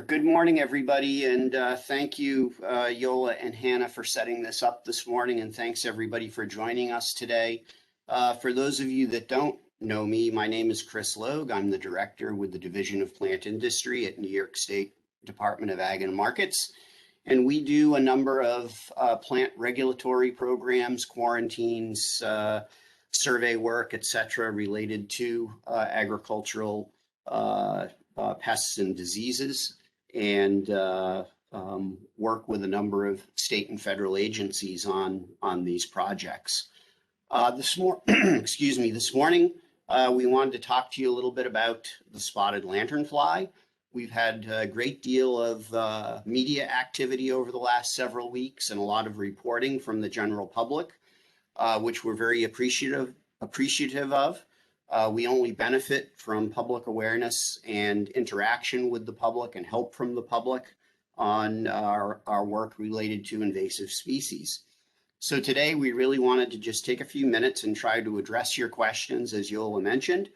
Good morning, everybody, and thank you, Yola and Hannah, for setting this up this morning, and thanks everybody for joining us today. For those of you that don't know me, my name is Chris Logue. I'm the director with the Division of Plant Industry at New York State Department of Ag and Markets, and we do a number of plant regulatory programs, quarantines, survey work, etc., related to agricultural pests and diseases, and work with a number of state and federal agencies on these projects. This morning we wanted to talk to you a little bit about the spotted lanternfly. We've had a great deal of media activity over the last several weeks and a lot of reporting from the general public, which we're very appreciative of. We only benefit from public awareness and interaction with the public and help from the public on our work related to invasive species. So today we really wanted to just take a few minutes and try to address your questions, as Yola mentioned.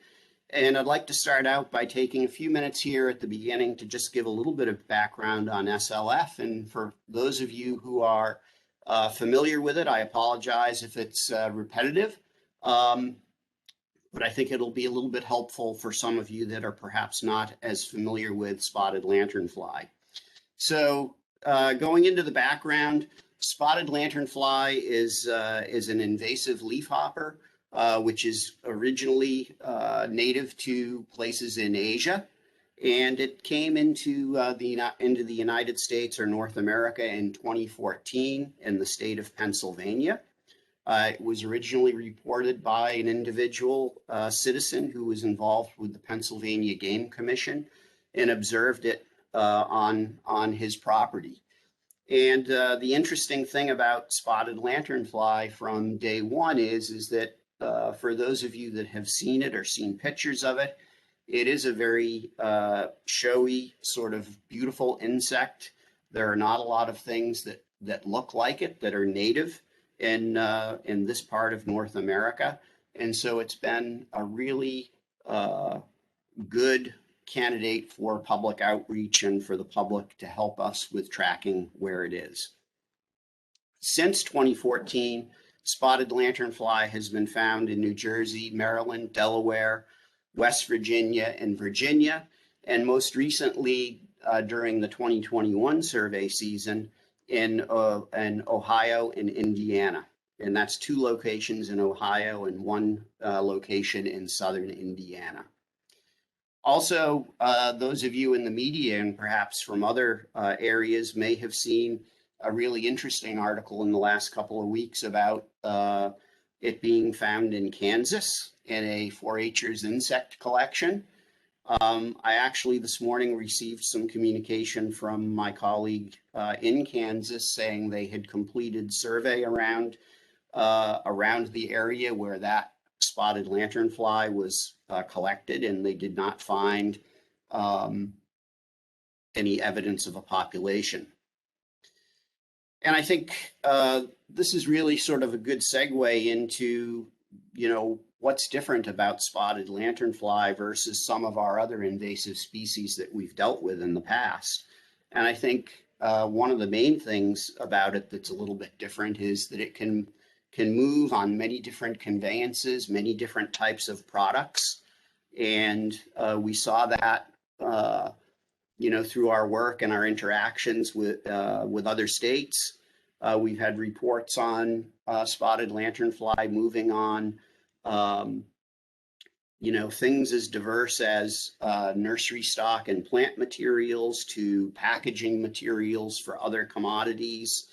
And I'd like to start out by taking a few minutes here at the beginning to just give a little bit of background on SLF. And for those of you who are familiar with it, I apologize if it's repetitive. But I think it'll be a little bit helpful for some of you that are perhaps not as familiar with spotted lanternfly. So going into the background, spotted lanternfly is an invasive leafhopper, which is originally native to places in Asia, and it came into the United States or North America in 2014 in the state of Pennsylvania. It was originally reported by an individual citizen who was involved with the Pennsylvania Game Commission and observed it on his property. And the interesting thing about spotted lanternfly from day one is that for those of you that have seen it or seen pictures of it, it is a very showy, sort of beautiful insect. There are not a lot of things that look like it that are native in this part of North America. And so it's been a really good candidate for public outreach and for the public to help us with tracking where it is. Since 2014, spotted lanternfly has been found in New Jersey, Maryland, Delaware, West Virginia, and Virginia, and most recently during the 2021 survey season in Ohio and Indiana. And that's 2 locations in Ohio and 1 location in southern Indiana. Also, those of you in the media and perhaps from other areas may have seen a really interesting article in the last couple of weeks about it being found in Kansas in a 4-H'ers insect collection. I actually this morning received some communication from my colleague in Kansas saying they had completed survey around the area where that spotted lanternfly was collected, and they did not find any evidence of a population. And I think this is really sort of a good segue into, what's different about spotted lanternfly versus some of our other invasive species that we've dealt with in the past. And I think one of the main things about it that's a little bit different is that it can move on many different conveyances, many different types of products. And we saw that, through our work and our interactions with other states. We've had reports on spotted lanternfly moving on, things as diverse as nursery stock and plant materials to packaging materials for other commodities.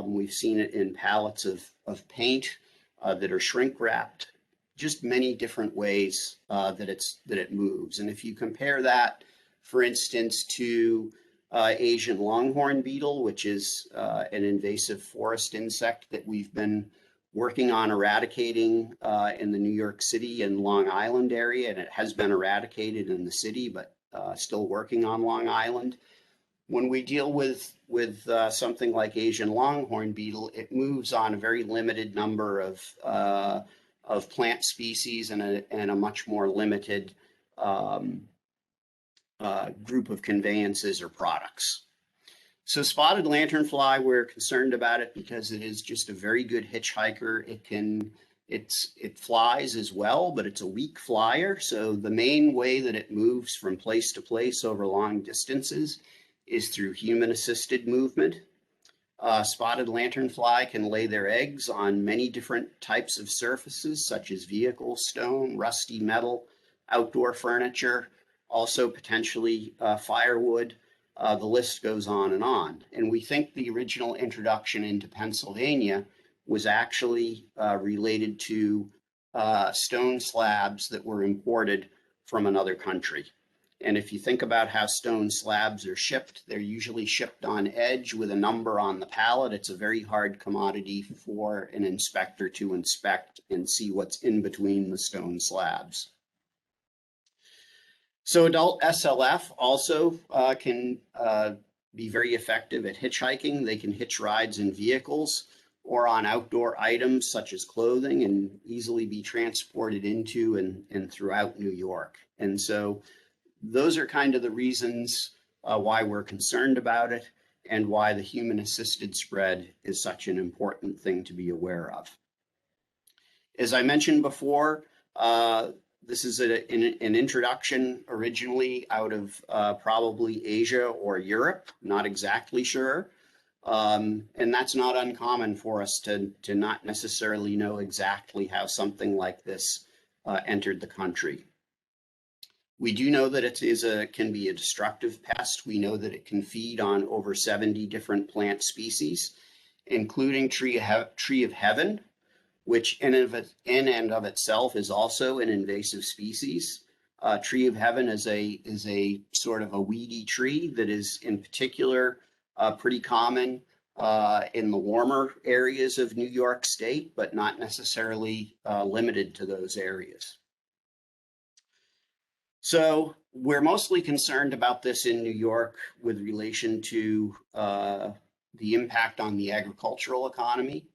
We've seen it in pallets of paint that are shrink wrapped, just many different ways that it moves. And if you compare that, for instance, to Asian longhorn beetle, which is an invasive forest insect that we've been working on eradicating in the New York City and Long Island area, and it has been eradicated in the city, but still working on Long Island. When we deal with something like Asian longhorn beetle, it moves on a very limited number of plant species and a much more limited group of conveyances or products. So spotted lanternfly, we're concerned about it because it is just a very good hitchhiker. It flies as well, but it's a weak flyer. So the main way that it moves from place to place over long distances is through human-assisted movement. Spotted lanternfly can lay their eggs on many different types of surfaces, such as vehicles, stone, rusty metal, outdoor furniture, also potentially firewood. The list goes on. And we think the original introduction into Pennsylvania was actually related to stone slabs that were imported from another country. And if you think about how stone slabs are shipped, they're usually shipped on edge with a number on the pallet. It's a very hard commodity for an inspector to inspect and see what's in between the stone slabs. So adult SLF also can be very effective at hitchhiking. They can hitch rides in vehicles or on outdoor items such as clothing and easily be transported into and throughout New York. And so those are kind of the reasons why we're concerned about it and why the human-assisted spread is such an important thing to be aware of. As I mentioned before, this is an introduction originally out of probably Asia or Europe, not exactly sure. And that's not uncommon for us to not necessarily know exactly how something like this entered the country. We do know that it can be a destructive pest. We know that it can feed on over 70 different plant species, including tree of heaven, which in and of itself is also an invasive species. Tree of heaven is a sort of a weedy tree that is in particular pretty common in the warmer areas of New York State, but not necessarily limited to those areas. So we're mostly concerned about this in New York with relation to the impact on the agricultural economy.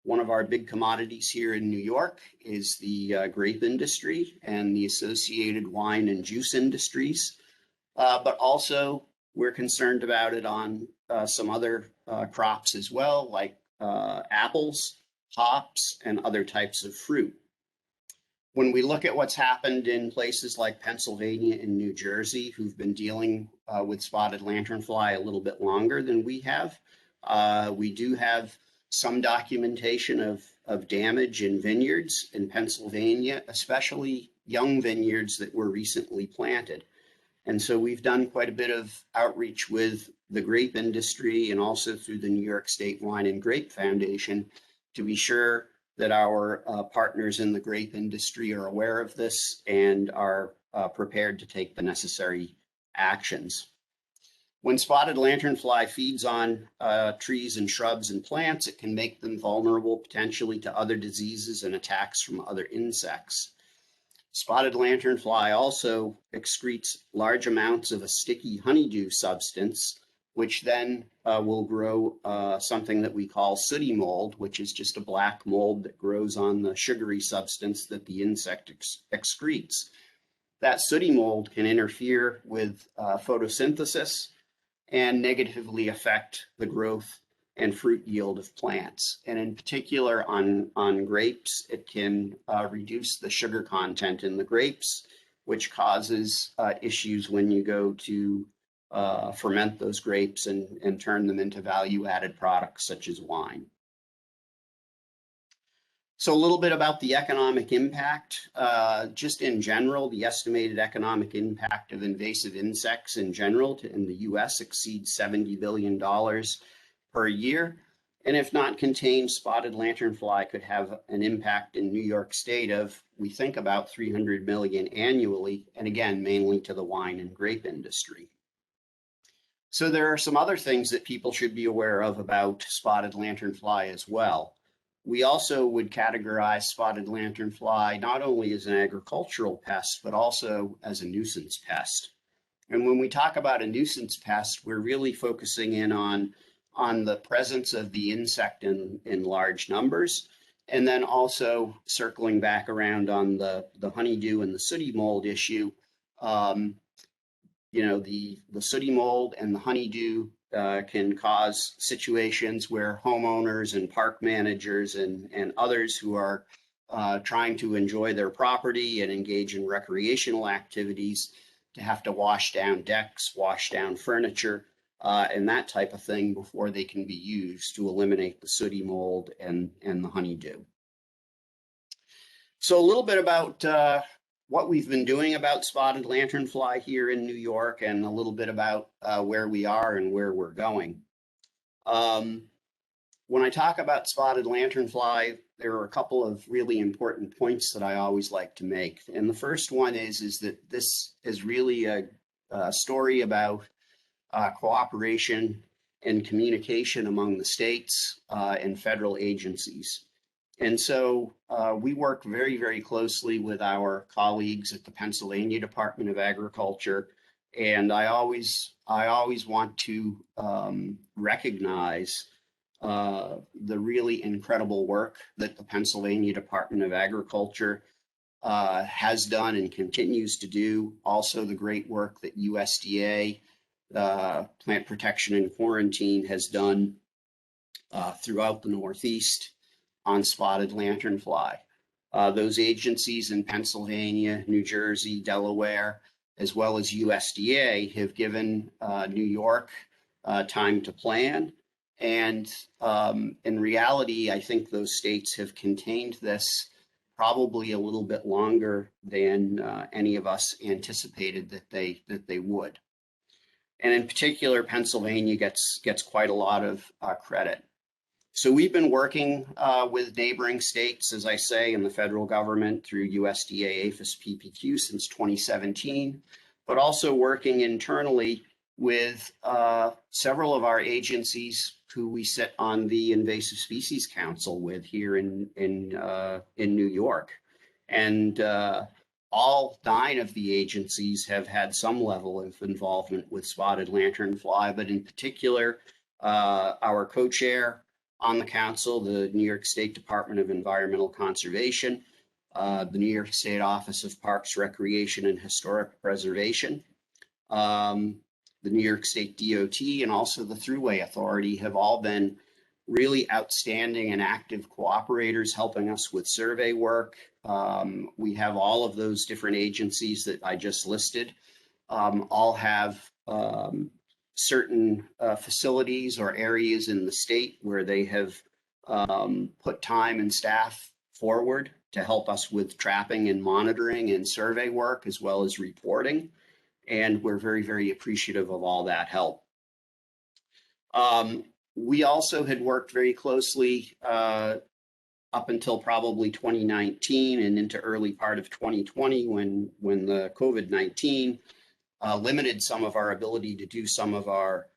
One of our big commodities here in New York is the grape industry and the associated wine and juice industries. But also we're concerned about it on some other crops as well, like apples, hops, and other types of fruit. When we look at what's happened in places like Pennsylvania and New Jersey, who've been dealing with spotted lanternfly a little bit longer than we have, we do have some documentation of damage in vineyards in Pennsylvania, especially young vineyards that were recently planted. And so we've done quite a bit of outreach with the grape industry and also through the New York State Wine and Grape Foundation to be sure that our partners in the grape industry are aware of this and are prepared to take the necessary actions. When spotted lanternfly feeds on trees and shrubs and plants, it can make them vulnerable potentially to other diseases and attacks from other insects. Spotted lanternfly also excretes large amounts of a sticky honeydew substance, which then will grow something that we call sooty mold, which is just a black mold that grows on the sugary substance that the insect excretes. That sooty mold can interfere with photosynthesis and negatively affect the growth and fruit yield of plants. And in particular on grapes, it can reduce the sugar content in the grapes, which causes issues when you go to ferment those grapes and turn them into value-added products such as wine. So a little bit about the economic impact. Just in general, the estimated economic impact of invasive insects in general in the US exceeds $70 billion per year. And if not contained, spotted lanternfly could have an impact in New York State of, we think, about 300 million annually, and again, mainly to the wine and grape industry. So there are some other things that people should be aware of about spotted lanternfly as well. We also would categorize spotted lanternfly not only as an agricultural pest, but also as a nuisance pest. And when we talk about a nuisance pest, we're really focusing in on the presence of the insect in large numbers, and then also circling back around on the honeydew and the sooty mold issue. the sooty mold and the honeydew can cause situations where homeowners and park managers and others who are trying to enjoy their property and engage in recreational activities to have to wash down decks, wash down furniture, and that type of thing before they can be used to eliminate the sooty mold and the honeydew. So a little bit about what we've been doing about spotted lanternfly here in New York, and a little bit about where we are and where we're going. When I talk about spotted lanternfly, there are a couple of really important points that I always like to make. And the first one is that this is really a story about cooperation and communication among the states and federal agencies. And so we work very, very closely with our colleagues at the Pennsylvania Department of Agriculture. And I always want to recognize the really incredible work that the Pennsylvania Department of Agriculture has done and continues to do. Also, the great work that USDA, Plant Protection and Quarantine, has done throughout the Northeast on spotted lanternfly. Those agencies in Pennsylvania, New Jersey, Delaware, as well as USDA have given New York time to plan. And in reality, I think those states have contained this probably a little bit longer than any of us anticipated that they would. And in particular, Pennsylvania gets quite a lot of credit. So we've been working with neighboring states, as I say, and the federal government through USDA APHIS PPQ since 2017, but also working internally with several of our agencies who we sit on the Invasive Species Council with here in New York. And all 9 of the agencies have had some level of involvement with spotted lanternfly, but in particular, our co-chair on the council, the New York State Department of Environmental Conservation, the New York State Office of Parks, Recreation, and Historic Preservation, the New York State DOT, and also the Thruway Authority have all been really outstanding and active cooperators helping us with survey work. We have all of those different agencies that I just listed, all have certain facilities or areas in the state where they have put time and staff forward to help us with trapping and monitoring and survey work, as well as reporting. And we're very, very appreciative of all that help. We also had worked very closely up until probably 2019 and into early part of 2020 when the COVID-19 limited some of our ability to do some of our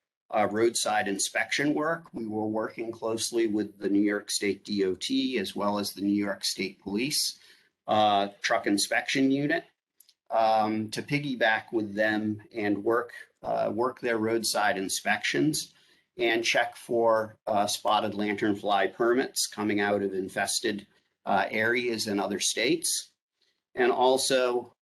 roadside inspection work. We were working closely with the New York State DOT as well as the New York State Police Truck Inspection Unit to piggyback with them and work their roadside inspections and check for spotted lanternfly permits coming out of infested areas in other states, and also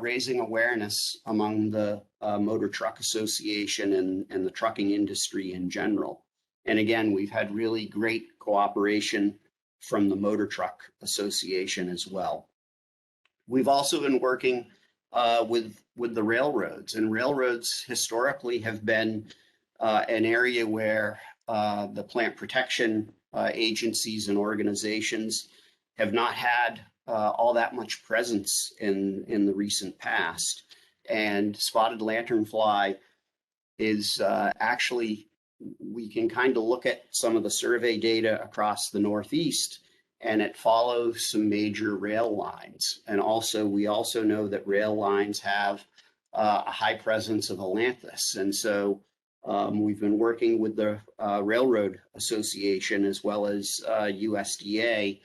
raising awareness among the Motor Truck Association and the trucking industry in general. And again, we've had really great cooperation from the Motor Truck Association as well. We've also been working with the railroads, and railroads historically have been an area where the plant protection agencies and organizations have not had all that much presence in the recent past. And spotted lanternfly is actually, we can kind of look at some of the survey data across the Northeast, and it follows some major rail lines. And also, we also know that rail lines have a high presence of Ailanthus. And so we've been working with the Railroad Association as well as USDA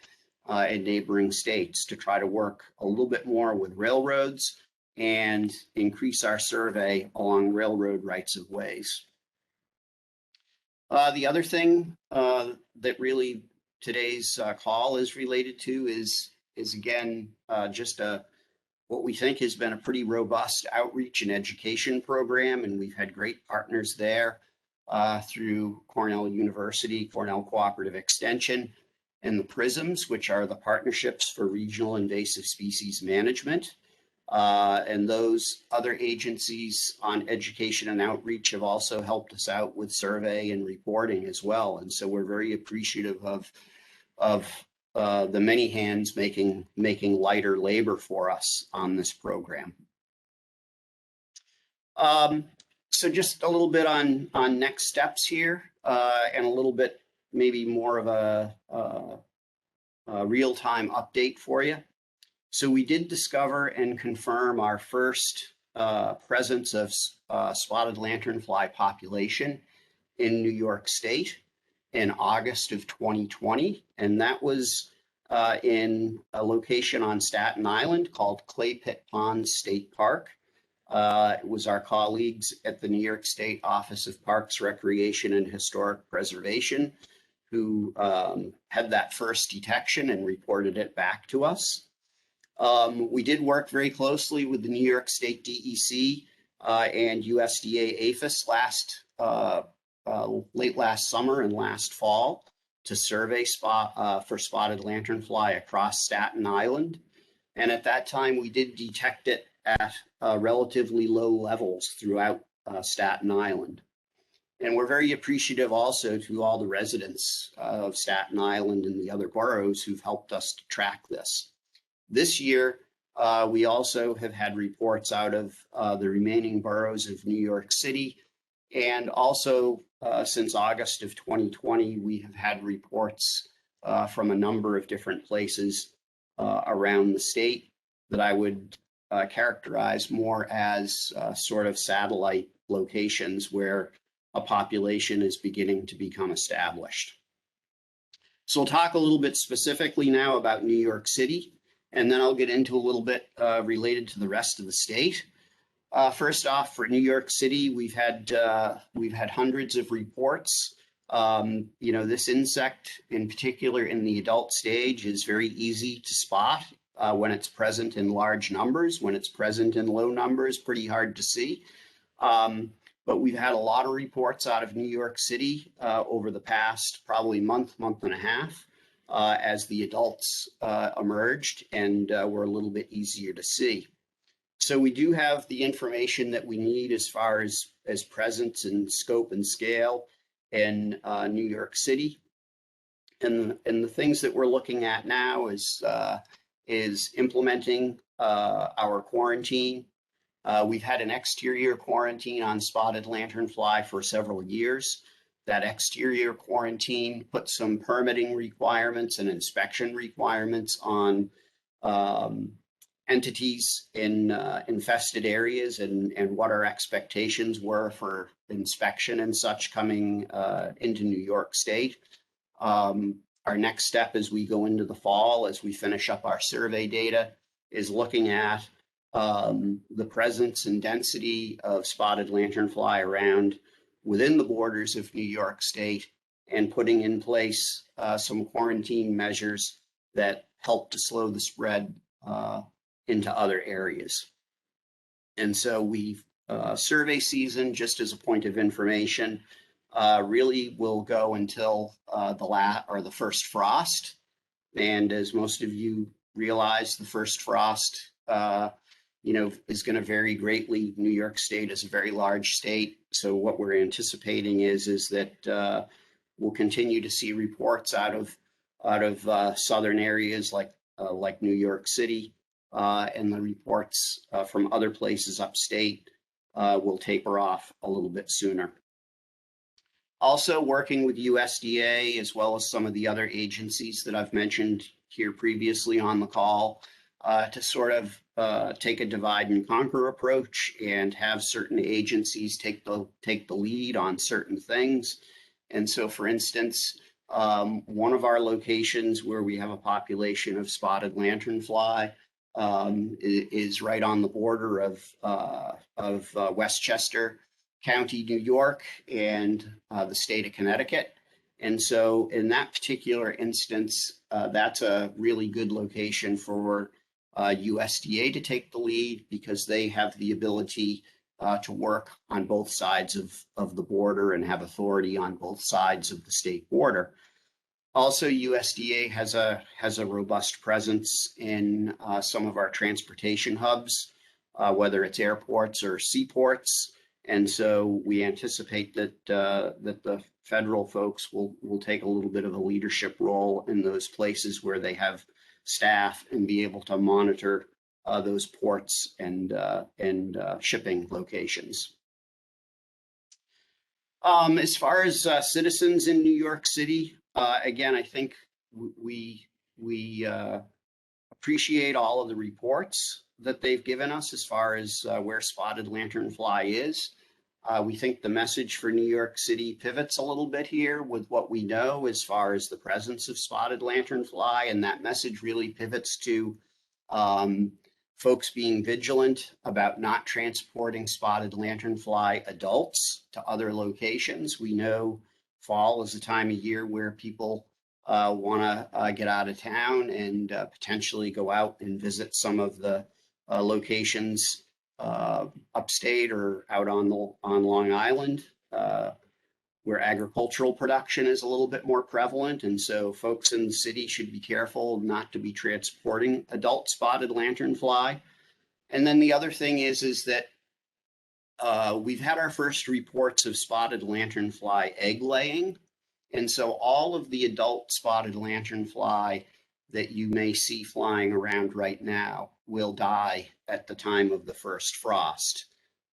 in neighboring states to try to work a little bit more with railroads and increase our survey along railroad rights of ways. The other thing that really today's call is related to is again just a what we think has been a pretty robust outreach and education program, and we've had great partners there through Cornell University, Cornell Cooperative Extension, and the PRISMs, which are the Partnerships for Regional Invasive Species Management. And those other agencies on education and outreach have also helped us out with survey and reporting as well. And so we're very appreciative of the many hands making lighter labor for us on this program. So just a little bit on next steps here, and a little bit maybe more of a real-time update for you. So we did discover and confirm our first presence of spotted lanternfly population in New York State in August of 2020, and that was in a location on Staten Island called Clay Pit Pond State Park. It was our colleagues at the New York State Office of Parks, Recreation, and Historic Preservation who had that first detection and reported it back to us. We did work very closely with the New York State DEC and USDA APHIS late last summer and last fall to survey for spotted lanternfly across Staten Island. And at that time, we did detect it at relatively low levels throughout Staten Island. And we're very appreciative also to all the residents of Staten Island and the other boroughs who've helped us to track this. This year, we also have had reports out of the remaining boroughs of New York City. And also, since August of 2020, we have had reports from a number of different places around the state that I would characterize more as sort of satellite locations where a population is beginning to become established. So we'll talk a little bit specifically now about New York City, and then I'll get into a little bit related to the rest of the state. First off, for New York City, we've had hundreds of reports. This insect in particular in the adult stage is very easy to spot when it's present in large numbers. When it's present in low numbers, pretty hard to see. But we've had a lot of reports out of New York City over the past probably month and a half as the adults emerged and were a little bit easier to see. So we do have the information that we need as far as presence and scope and scale in New York City. And the things that we're looking at now is implementing our quarantine. We've had an exterior quarantine on spotted lanternfly for several years. That exterior quarantine put some permitting requirements and inspection requirements on entities in infested areas and what our expectations were for inspection and such coming into New York State. Our next step as we go into the fall, as we finish up our survey data, is looking at the presence and density of spotted lanternfly around within the borders of New York State and putting in place some quarantine measures that help to slow the spread into other areas. And so survey season, just as a point of information, really will go until the first frost. And as most of you realize, the first frost is going to vary greatly. New York State is a very large state. So what we're anticipating is that we'll continue to see reports out of southern areas like New York City, and the reports from other places upstate will taper off a little bit sooner. Also working with USDA as well as some of the other agencies that I've mentioned here previously on the call to sort of take a divide and conquer approach and have certain agencies take the lead on certain things. And so, for instance, one of our locations where we have a population of spotted lanternfly is right on the border of Westchester County, New York, and the state of Connecticut. And so in that particular instance, that's a really good location for USDA to take the lead because they have the ability to work on both sides of the border and have authority on both sides of the state border. Also, USDA has a robust presence in some of our transportation hubs, whether it's airports or seaports. And so we anticipate that that the federal folks will take a little bit of a leadership role in those places where they have staff and be able to monitor those ports and shipping locations. As far as citizens in New York City, again, I think we appreciate all of the reports that they've given us as far as where spotted lanternfly is. We think the message for New York City pivots a little bit here with what we know as far as the presence of spotted lanternfly, and that message really pivots to folks being vigilant about not transporting spotted lanternfly adults to other locations. We know fall is a time of year where people want to get out of town and potentially go out and visit some of the locations upstate or out on Long Island, where agricultural production is a little bit more prevalent. And so folks in the city should be careful not to be transporting adult spotted lanternfly. And then the other thing is that we've had our first reports of spotted lanternfly egg laying. And so all of the adult spotted lanternfly that you may see flying around right now will die at the time of the first frost,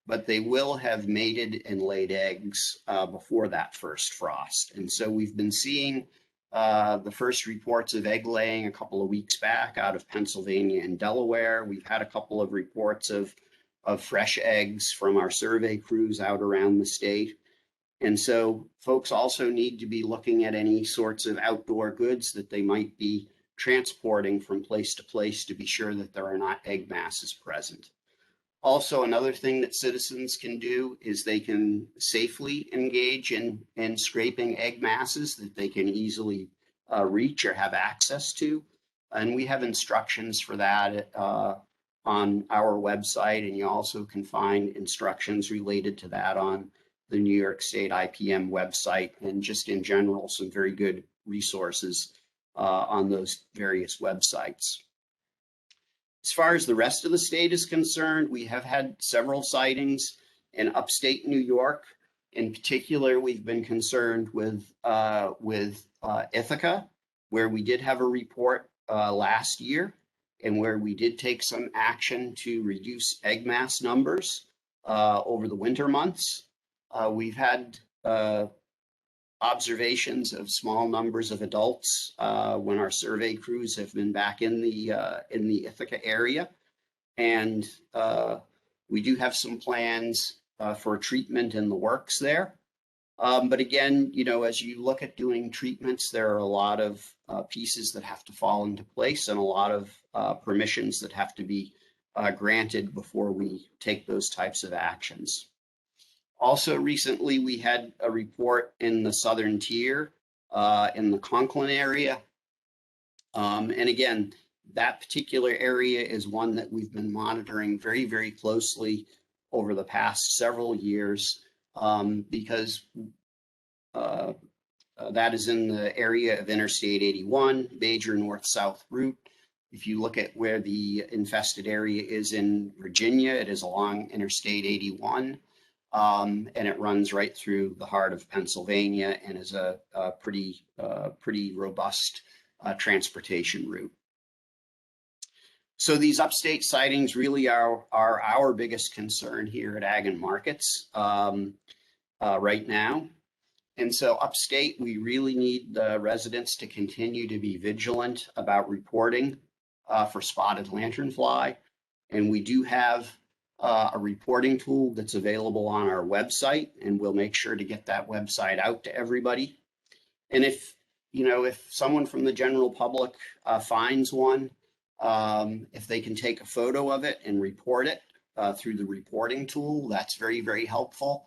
but they will have mated and laid eggs before that first frost. And so we've been seeing the first reports of egg laying a couple of weeks back out of Pennsylvania and Delaware. We've had a couple of reports of fresh eggs from our survey crews out around the state. And so folks also need to be looking at any sorts of outdoor goods that they might be transporting from place to place to be sure that there are not egg masses present. Also, another thing that citizens can do is they can safely engage in scraping egg masses that they can easily reach or have access to. And we have instructions for that on our website, and you also can find instructions related to that on the New York State IPM website, and just in general, some very good resources on those various websites. As far as the rest of the state is concerned, we have had several sightings in upstate New York. In particular, we've been concerned with Ithaca, where we did have a report last year and where we did take some action to reduce egg mass numbers over the winter months. We've had observations of small numbers of adults when our survey crews have been back in the Ithaca area, and we do have some plans for treatment in the works there. But again, you know, as you look at doing treatments, there are a lot of pieces that have to fall into place and a lot of permissions that have to be granted before we take those types of actions. Also, recently, we had a report in the southern tier in the Conklin area. And again, that particular area is one that we've been monitoring very, very closely over the past several years because that is in the area of Interstate 81, major north-south route. If you look at where the infested area is in Virginia, it is along Interstate 81. And it runs right through the heart of Pennsylvania and is a pretty robust transportation route. So these upstate sightings really are our biggest concern here at Ag and Markets right now. And so upstate, we really need the residents to continue to be vigilant about reporting for spotted lanternfly. And we do have a reporting tool that's available on our website, and we'll make sure to get that website out to everybody. And if someone from the general public finds one, if they can take a photo of it and report it through the reporting tool, that's very, very helpful.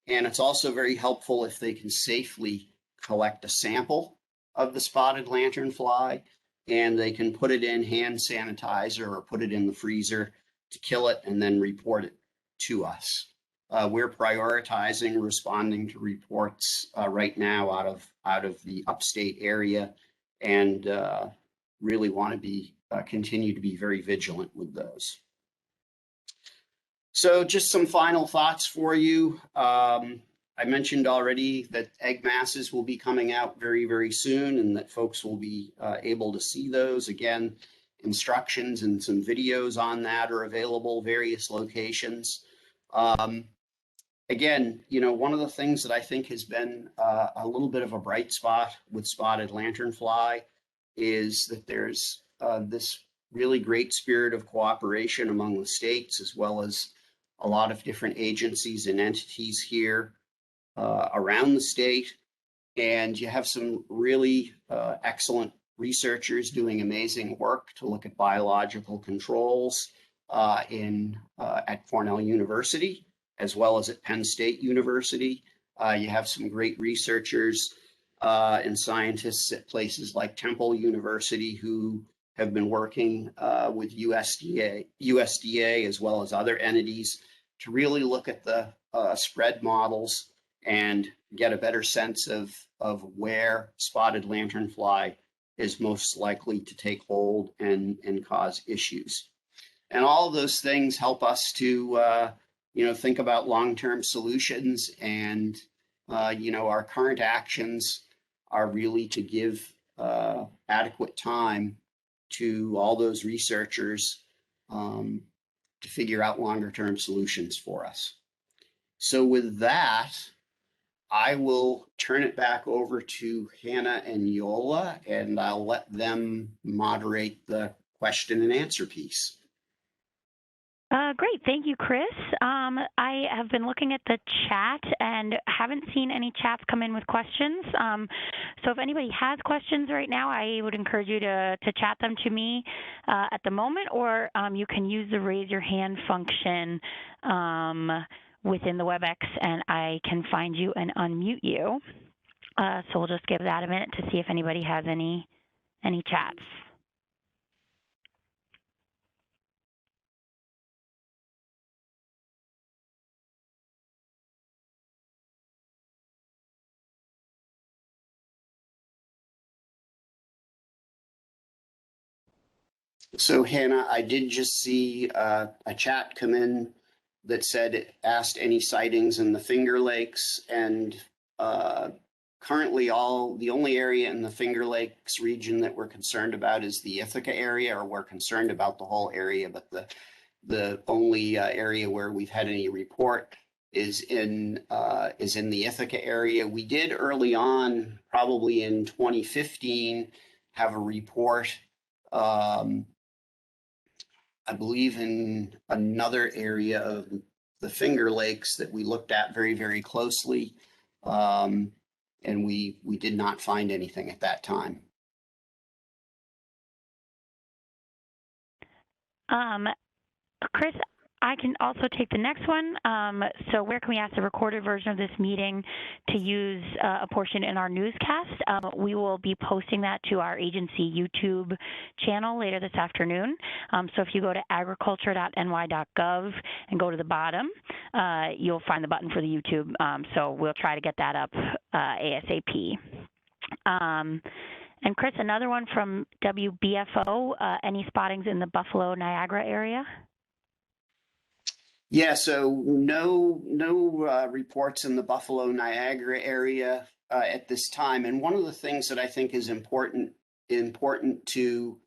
And it's also very helpful if they can safely collect a sample of the spotted lanternfly and they can put it in hand sanitizer or put it in the freezer to kill it and then report it to us. We're prioritizing responding to reports right now out of the upstate area, and really want to be continue to be very vigilant with those. So just some final thoughts for you. I mentioned already that egg masses will be coming out very, very soon, and that folks will be able to see those. Again, instructions and some videos on that are available, various locations. Again, you know, one of the things that I think has been a little bit of a bright spot with spotted lanternfly is that there's this really great spirit of cooperation among the states, as well as a lot of different agencies and entities here around the state. And you have some really excellent researchers doing amazing work to look at biological controls at Cornell University, as well as at Penn State University. You have some great researchers and scientists at places like Temple University who have been working with USDA as well as other entities to really look at the spread models and get a better sense of where spotted lanternfly is most likely to take hold and cause issues. And all of those things help us to think about long-term solutions, and our current actions are really to give adequate time to all those researchers to figure out longer-term solutions for us. So with that, I will turn it back over to Hannah and Yola, and I'll let them moderate the question and answer piece. Great. Thank you, Chris. I have been looking at the chat and haven't seen any chats come in with questions. So if anybody has questions right now, I would encourage you to chat them to me at the moment, or you can use the raise your hand function within the WebEx, and I can find you and unmute you. So we'll just give that a minute to see if anybody has any chats. So Hannah, I did just see a chat come in that said it asked any sightings in the Finger Lakes, and currently the only area in the Finger Lakes region that we're concerned about is the Ithaca area, or we're concerned about the whole area, but the only area where we've had any report is in the Ithaca area. We did early on, probably in 2015, have a report I believe in another area of the Finger Lakes that we looked at very, very closely, and we did not find anything at that time. Chris, I can also take the next one. So where can we ask the recorded version of this meeting to use a portion in our newscast? We will be posting that to our agency YouTube channel later this afternoon. So if you go to agriculture.ny.gov and go to the bottom, you'll find the button for the YouTube. So we'll try to get that up ASAP. And Chris, another one from WBFO, any spottings in the Buffalo, Niagara area? Yeah, so no reports in the Buffalo, Niagara area at this time. And one of the things that I think is important to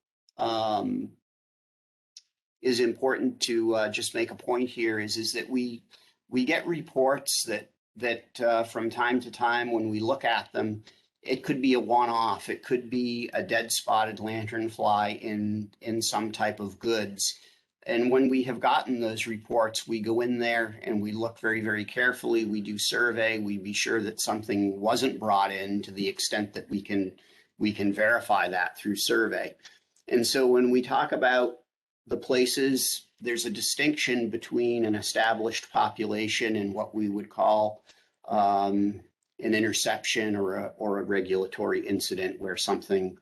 just make a point here is that we get reports that from time to time when we look at them, it could be a one-off. It could be a dead spotted lanternfly in some type of goods. And when we have gotten those reports, we go in there and we look very, very carefully. We do survey. We be sure that something wasn't brought in to the extent that we can verify that through survey. And so when we talk about the places, there's a distinction between an established population and what we would call an interception or a regulatory incident where something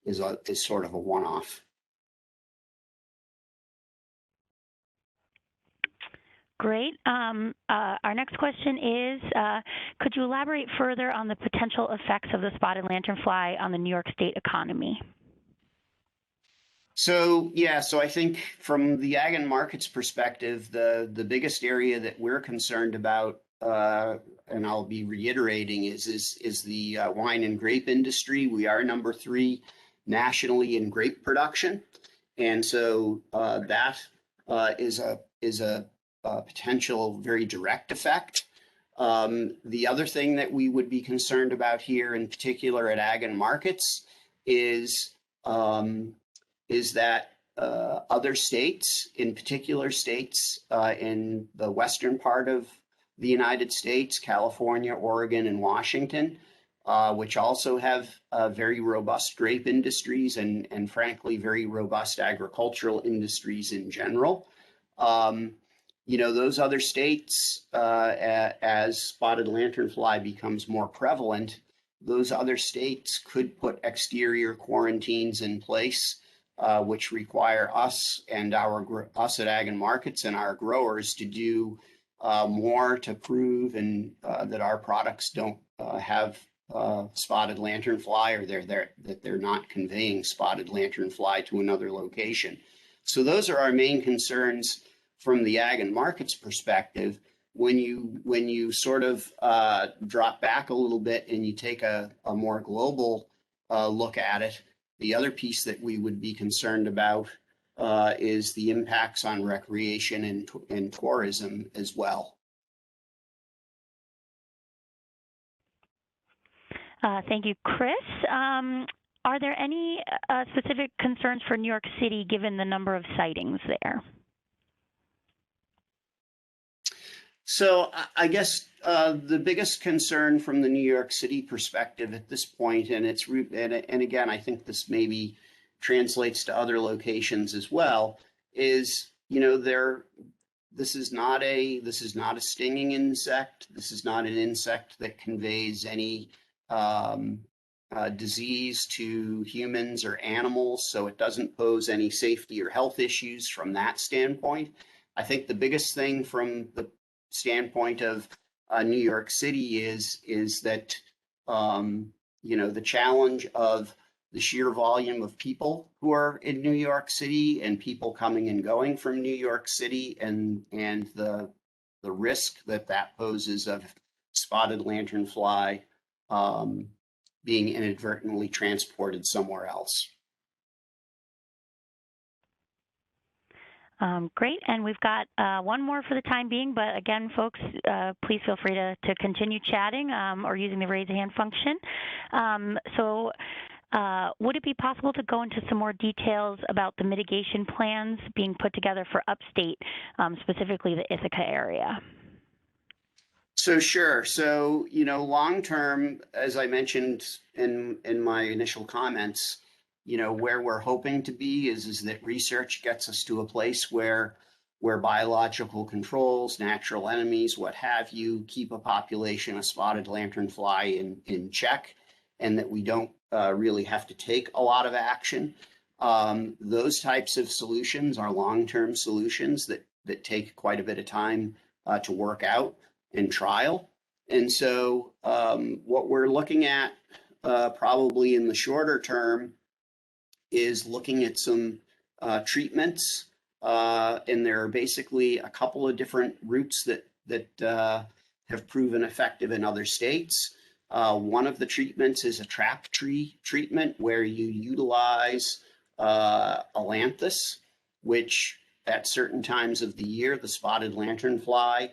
is sort of a one-off. Great. Our next question is, could you elaborate further on the potential effects of the spotted lanternfly on the New York State economy? So yeah, so I think from the ag and markets perspective, the biggest area that we're concerned about, and I'll be reiterating, is the wine and grape industry. We are number 3 nationally in grape production, and so that is a potential very direct effect. The other thing that we would be concerned about here, in particular at ag and markets, is that other states, in particular states in the western part of the United States, California, Oregon, and Washington, which also have very robust grape industries and frankly, very robust agricultural industries in general. Those other states, as spotted lanternfly becomes more prevalent, those other states could put exterior quarantines in place, which require us at Ag and Markets and our growers to do more to prove that our products don't have spotted lanternfly, or that they're not conveying spotted lanternfly to another location. So those are our main concerns from the ag and markets perspective. When you sort of drop back a little bit and you take a more global look at it, the other piece that we would be concerned about is the impacts on recreation and tourism as well. Thank you, Chris. Are there any specific concerns for New York City given the number of sightings there? So I guess the biggest concern from the New York City perspective at this point, and again, I think this maybe translates to other locations as well, is this is not a stinging insect. This is not an insect that conveys any disease to humans or animals, so it doesn't pose any safety or health issues from that standpoint. I think the biggest thing from the standpoint of New York City is that the challenge of the sheer volume of people who are in New York City and people coming and going from New York City, and the risk that poses of spotted lanternfly being inadvertently transported somewhere else. Great, and we've got one more for the time being, but again, folks, please feel free to continue chatting or using the raise hand function. Would it be possible to go into some more details about the mitigation plans being put together for upstate, specifically the Ithaca area? So sure. So, long term, as I mentioned in my initial comments, where we're hoping to be is that research gets us to a place where biological controls, natural enemies, what have you, keep a population of spotted lanternfly in check, and that we don't really have to take a lot of action. Those types of solutions are long-term solutions that take quite a bit of time to work out and trial. And so what we're looking at probably in the shorter term is looking at some treatments, and there are basically a couple of different routes that have proven effective in other states. One of the treatments is a trap tree treatment, where you utilize Ailanthus, which at certain times of the year the spotted lanternfly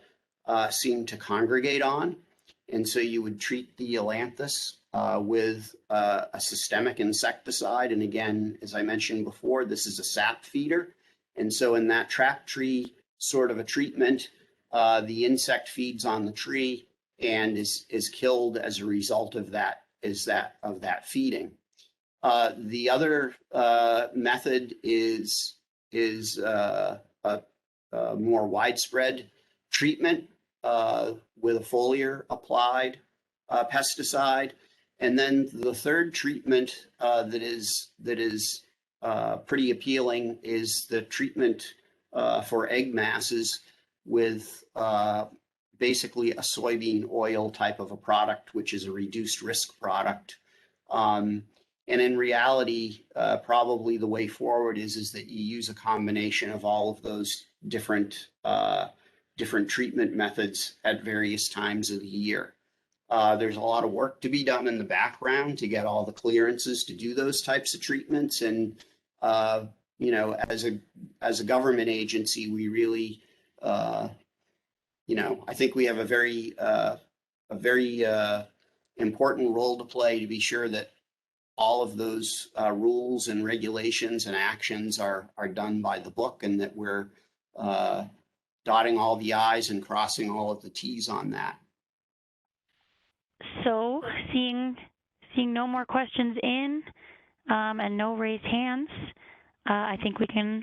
seem to congregate on, and so you would treat the Ailanthus with a systemic insecticide. And again, as I mentioned before, this is a sap feeder. And so in that trap tree sort of a treatment, the insect feeds on the tree and is killed as a result of that feeding. The other method is a more widespread treatment with a foliar applied pesticide. And then the third treatment that is pretty appealing is the treatment for egg masses with basically a soybean oil type of a product, which is a reduced risk product. And in reality, probably the way forward is that you use a combination of all of those different treatment methods at various times of the year. There's a lot of work to be done in the background to get all the clearances to do those types of treatments. And you know, as a government agency, we really, you know, I think we have a very important role to play to be sure that all of those rules and regulations and actions are done by the book, and that we're dotting all the I's and crossing all of the T's on that. So seeing no more questions in and no raised hands, I think we can